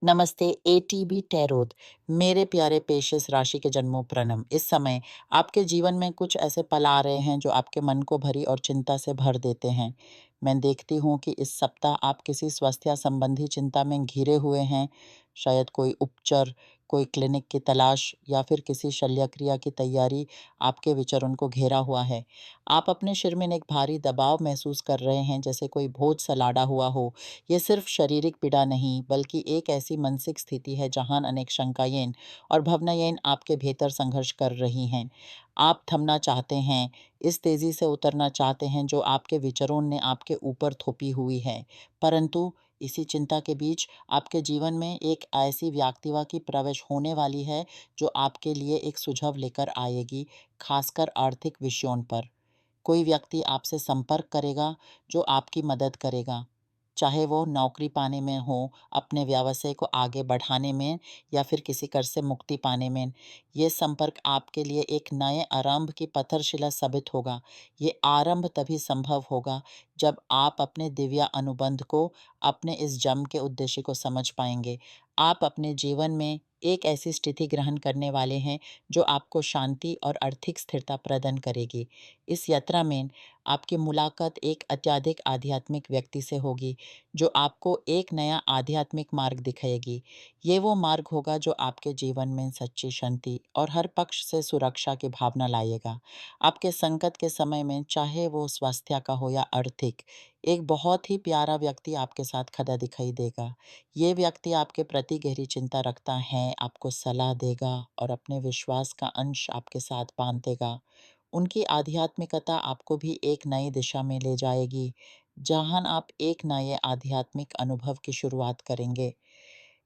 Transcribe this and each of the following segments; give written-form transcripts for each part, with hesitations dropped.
नमस्ते ATB tarot. मेरे प्यारे पेशेंस राशि के जन्मों प्रणम। इस समय आपके जीवन में कुछ ऐसे पल आ रहे हैं जो आपके मन को भरी और चिंता से भर देते हैं। मैं देखती हूँ कि इस सप्ताह आप किसी स्वास्थ्य संबंधी चिंता में घिरे हुए हैं। शायद कोई उपचार, कोई क्लिनिक की तलाश या फिर किसी शल्य क्रिया की तैयारी आपके विचरण को घेरा हुआ है। आप अपने सिर में एक भारी दबाव महसूस कर रहे हैं, जैसे कोई बोझ सा लादा हुआ हो। ये सिर्फ शारीरिक पीड़ा नहीं, बल्कि एक ऐसी मानसिक स्थिति है जहां अनेक शंकाएं और भावनाएं आपके भीतर संघर्ष कर रही हैं। आप थमना चाहते हैं, इस तेजी से उतरना चाहते हैं जो आपके विचारों ने आपके ऊपर थोपी हुई है। परंतु इसी चिंता के बीच आपके जीवन में एक ऐसी व्यक्तिवा की प्रवेश होने वाली है जो आपके लिए एक सुझाव लेकर आएगी, खासकर आर्थिक विषयों पर। कोई व्यक्ति आपसे संपर्क करेगा जो आपकी मदद करेगा, चाहे वो नौकरी पाने में हो, अपने व्यवसाय को आगे बढ़ाने में या फिर किसी कर्ज से मुक्ति पाने में। ये संपर्क आपके लिए एक नए आरंभ की पत्थरशिला साबित होगा। ये आरंभ तभी संभव होगा जब आप अपने दिव्य अनुबंध को, अपने इस जन्म के उद्देश्य को समझ पाएंगे। आप अपने जीवन में एक ऐसी स्थिति ग्रहण करने वाले हैं जो आपको शांति और आर्थिक स्थिरता प्रदान करेगी। इस यात्रा में आपकी मुलाकात एक अत्यधिक आध्यात्मिक व्यक्ति से होगी जो आपको एक नया आध्यात्मिक मार्ग दिखाएगी। ये वो मार्ग होगा जो आपके जीवन में सच्ची शांति और हर पक्ष से सुरक्षा की भावना लाएगा। आपके संकट के समय में, चाहे वो स्वास्थ्य का हो या आर्थिक, एक बहुत ही प्यारा व्यक्ति आपके साथ खड़ा दिखाई देगा। ये व्यक्ति आपके प्रति गहरी चिंता रखता है, आपको सलाह देगा और अपने विश्वास का अंश आपके साथ बांधेगा। उनकी आध्यात्मिकता आपको भी एक नई दिशा में ले जाएगी, जहां आप एक नए आध्यात्मिक अनुभव की शुरुआत करेंगे।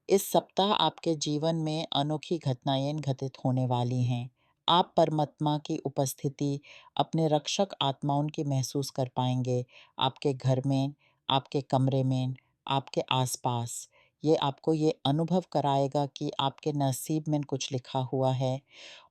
इस सप्ताह आपके जीवन में अनोखी घटनाएं घटित होने वाली हैं। आप परमात्मा की उपस्थिति, अपने रक्षक आत्माओं की महसूस कर पाएंगे, आपके घर में, आपके कमरे में, आपके आसपास। ये आपको ये अनुभव कराएगा कि आपके नसीब में कुछ लिखा हुआ है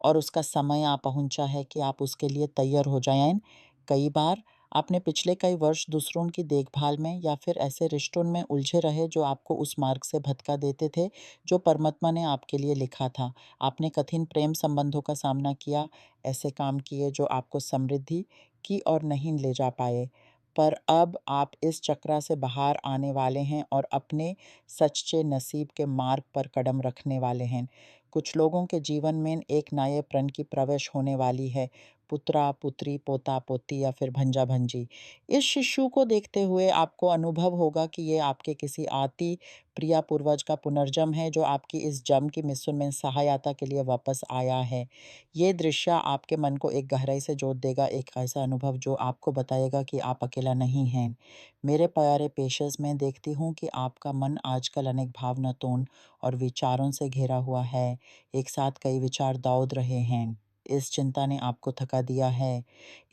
और उसका समय आ पहुंचा है कि आप उसके लिए तैयार हो जाएं। कई बार आपने पिछले कई वर्ष दूसरों की देखभाल में या फिर ऐसे रिश्तों में उलझे रहे जो आपको उस मार्ग से भटका देते थे जो परमात्मा ने आपके लिए लिखा था। आपने कठिन प्रेम संबंधों का सामना किया, ऐसे काम किए जो आपको समृद्धि की और नहीं ले जा पाए। पर अब आप इस चक्रा से बाहर आने वाले हैं और अपने सच्चे नसीब के मार्ग पर कदम रखने वाले हैं। कुछ लोगों के जीवन में एक नए प्रण की प्रवेश होने वाली है, पुत्रा पुत्री, पोता पोती या फिर भंजा भंजी। इस शिशु को देखते हुए आपको अनुभव होगा कि ये आपके किसी आती प्रिया पूर्वज का पुनर्जन्म है जो आपकी इस जन्म की मिशन में सहायता के लिए वापस आया है। ये दृश्य आपके मन को एक गहराई से जोड़ देगा, एक ऐसा अनुभव जो आपको बताएगा कि आप अकेला नहीं हैं। मेरे प्यारे पेशेंस, में देखती हूँ कि आपका मन आजकल अनेक भावनाओं और विचारों से घिरा हुआ है। एक साथ कई विचार दौड़ रहे हैं। इस चिंता ने आपको थका दिया है,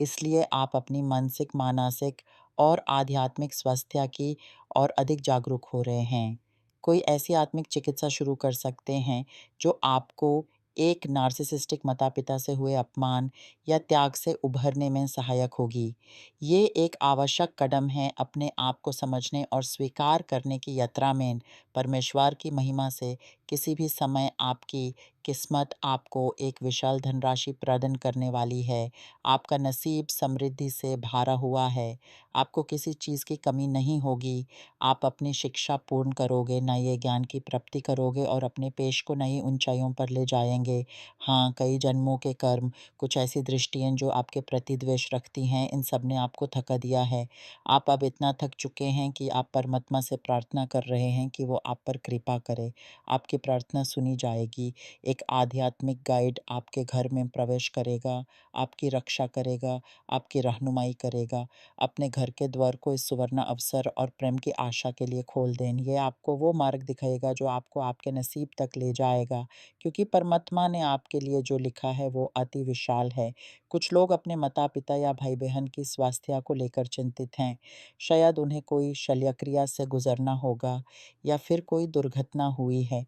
इसलिए आप अपनी मानसिक, मानसिक और आध्यात्मिक स्वास्थ्य की और अधिक जागरूक हो रहे हैं। कोई ऐसी आत्मिक चिकित्सा शुरू कर सकते हैं जो आपको एक नार्सिसिस्टिक माता-पिता से हुए अपमान या त्याग से उभरने में सहायक होगी। ये एक आवश्यक कदम है अपने आप को समझने और स्वीकार करने की यात्रा में। परमेश्वर की महिमा से किसी भी समय आपकी किस्मत आपको एक विशाल धनराशि प्रदान करने वाली है। आपका नसीब समृद्धि से भरा हुआ है। आपको किसी चीज़ की कमी नहीं होगी। आप अपनी शिक्षा पूर्ण करोगे, नए ज्ञान की प्राप्ति करोगे और अपने पेश को नई ऊंचाइयों पर ले जाएंगे। हाँ, कई जन्मों के कर्म, कुछ ऐसी दृष्टियाँ जो आपके प्रति द्वेष रखती हैं, इन सब ने आपको थका दिया है। आप अब इतना थक चुके हैं कि आप परमात्मा से प्रार्थना कर रहे हैं कि वो आप पर कृपा करे। आपकी प्रार्थना सुनी जाएगी। एक आध्यात्मिक गाइड आपके घर में प्रवेश करेगा, आपकी रक्षा करेगा, आपकी रहनुमाई करेगा। अपने घर के द्वार को इस सुवर्ण अवसर और प्रेम की आशा के लिए खोल दें। ये आपको वो मार्ग दिखाएगा जो आपको आपके नसीब तक ले जाएगा, क्योंकि परमात्मा ने आपके लिए जो लिखा है वो अति विशाल है। कुछ लोग अपने माता पिता या भाई बहन की स्वास्थ्य को लेकर चिंतित हैं। शायद उन्हें कोई शल्यक्रिया से गुजरना होगा या फिर कोई दुर्घटना हुई है।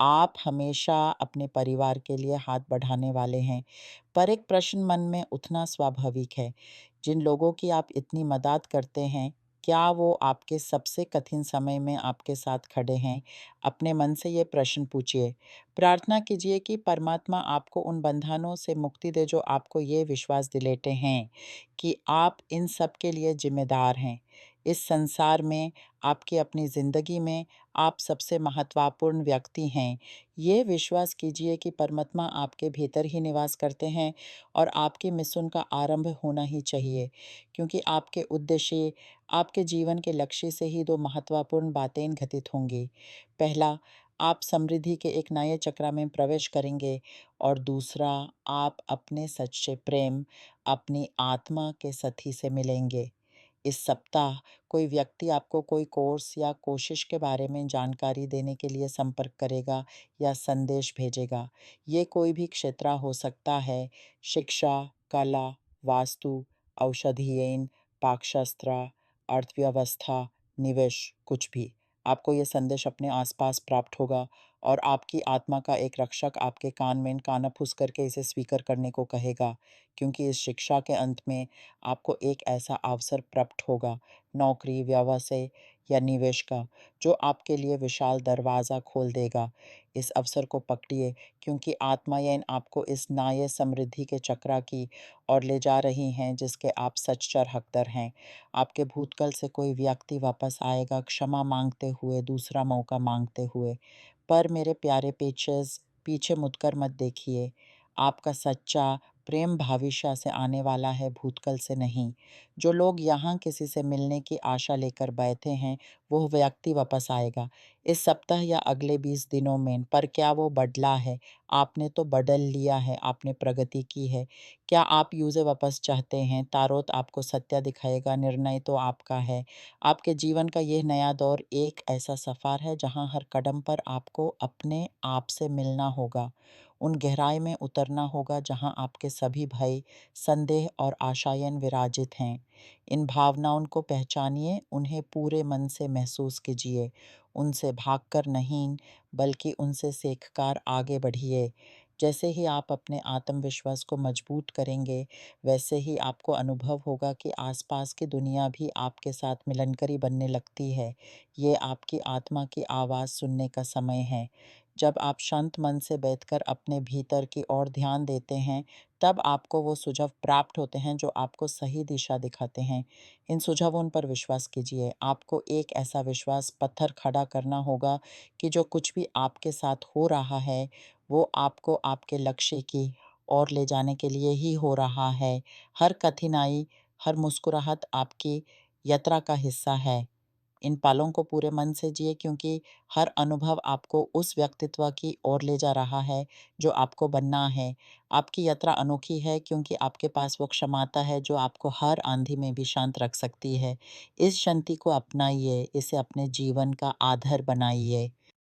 आप हमेशा अपने परिवार के लिए हाथ बढ़ाने वाले हैं, पर एक प्रश्न मन में उठना स्वाभाविक है। जिन लोगों की आप इतनी मदद करते हैं, क्या वो आपके सबसे कठिन समय में आपके साथ खड़े हैं? अपने मन से ये प्रश्न पूछिए। प्रार्थना कीजिए कि परमात्मा आपको उन बंधनों से मुक्ति दे जो आपको ये विश्वास दिलाते हैं कि आप इन सब के लिए ज़िम्मेदार हैं। इस संसार में, आपकी अपनी ज़िंदगी में आप सबसे महत्वपूर्ण व्यक्ति हैं। ये विश्वास कीजिए कि परमात्मा आपके भीतर ही निवास करते हैं और आपके मिशन का आरंभ होना ही चाहिए, क्योंकि आपके उद्देश्य, आपके जीवन के लक्ष्य से ही 2 महत्वपूर्ण बातें घटित होंगी। पहला, आप समृद्धि के एक नए चक्र में प्रवेश करेंगे और दूसरा, आप अपने सच्चे प्रेम, अपनी आत्मा के साथी से मिलेंगे। इस सप्ताह कोई व्यक्ति आपको कोई कोर्स या कोशिश के बारे में जानकारी देने के लिए संपर्क करेगा या संदेश भेजेगा। ये कोई भी क्षेत्र हो सकता है, शिक्षा, कला, वास्तु, औषधीय, पाकशास्त्र, अर्थव्यवस्था, निवेश, कुछ भी। आपको ये संदेश अपने आसपास प्राप्त होगा और आपकी आत्मा का एक रक्षक आपके कान में कानाफूस करके इसे स्वीकार करने को कहेगा, क्योंकि इस शिक्षा के अंत में आपको एक ऐसा अवसर प्राप्त होगा, नौकरी, व्यवसाय या निवेश का, जो आपके लिए विशाल दरवाज़ा खोल देगा। इस अवसर को पकड़िए, क्योंकि आत्माएँ आपको इस नए समृद्धि के चक्र की ओर ले जा रही हैं, जिसके आप सच्चर हकदार हैं। आपके भूतकाल से कोई व्यक्ति वापस आएगा, क्षमा माँगते हुए, दूसरा मौका माँगते हुए। पर मेरे प्यारे पेचर्स, पीछे मुड़कर मत देखिए। आपका सच्चा प्रेम भविष्य से आने वाला है, भूतकाल से नहीं। जो लोग यहाँ किसी से मिलने की आशा लेकर बैठे हैं, वो व्यक्ति वापस आएगा इस सप्ताह या अगले 20 दिनों में। पर क्या वो बदला है? आपने तो बदल लिया है, आपने प्रगति की है। क्या आप यूँ वापस चाहते हैं? तारोत आपको सत्य दिखाएगा, निर्णय तो आपका है। आपके जीवन का यह नया दौर एक ऐसा सफ़र है, जहाँ हर कदम पर आपको अपने आप से मिलना होगा। उन गहराई में उतरना होगा जहाँ आपके सभी भय, संदेह और आशाएं विराजित हैं। इन भावनाओं को पहचानिए, उन्हें पूरे मन से महसूस कीजिए। उनसे भागकर नहीं, बल्कि उनसे सीखकर आगे बढ़िए। जैसे ही आप अपने आत्मविश्वास को मजबूत करेंगे, वैसे ही आपको अनुभव होगा कि आसपास की दुनिया भी आपके साथ मिलनकरी बनने लगती है। ये आपकी आत्मा की आवाज़ सुनने का समय है। जब आप शांत मन से बैठकर अपने भीतर की ओर ध्यान देते हैं, तब आपको वो सुझाव प्राप्त होते हैं जो आपको सही दिशा दिखाते हैं। इन सुझावों पर विश्वास कीजिए। आपको एक ऐसा विश्वास पत्थर खड़ा करना होगा कि जो कुछ भी आपके साथ हो रहा है, वो आपको आपके लक्ष्य की ओर ले जाने के लिए ही हो रहा है। हर कठिनाई, हर मुस्कुराहट आपकी यात्रा का हिस्सा है। इन पलों को पूरे मन से जिए, क्योंकि हर अनुभव आपको उस व्यक्तित्व की ओर ले जा रहा है जो आपको बनना है। आपकी यात्रा अनोखी है, क्योंकि आपके पास वो क्षमता है जो आपको हर आंधी में भी शांत रख सकती है। इस शांति को अपनाइए, इसे अपने जीवन का आधार बनाइए।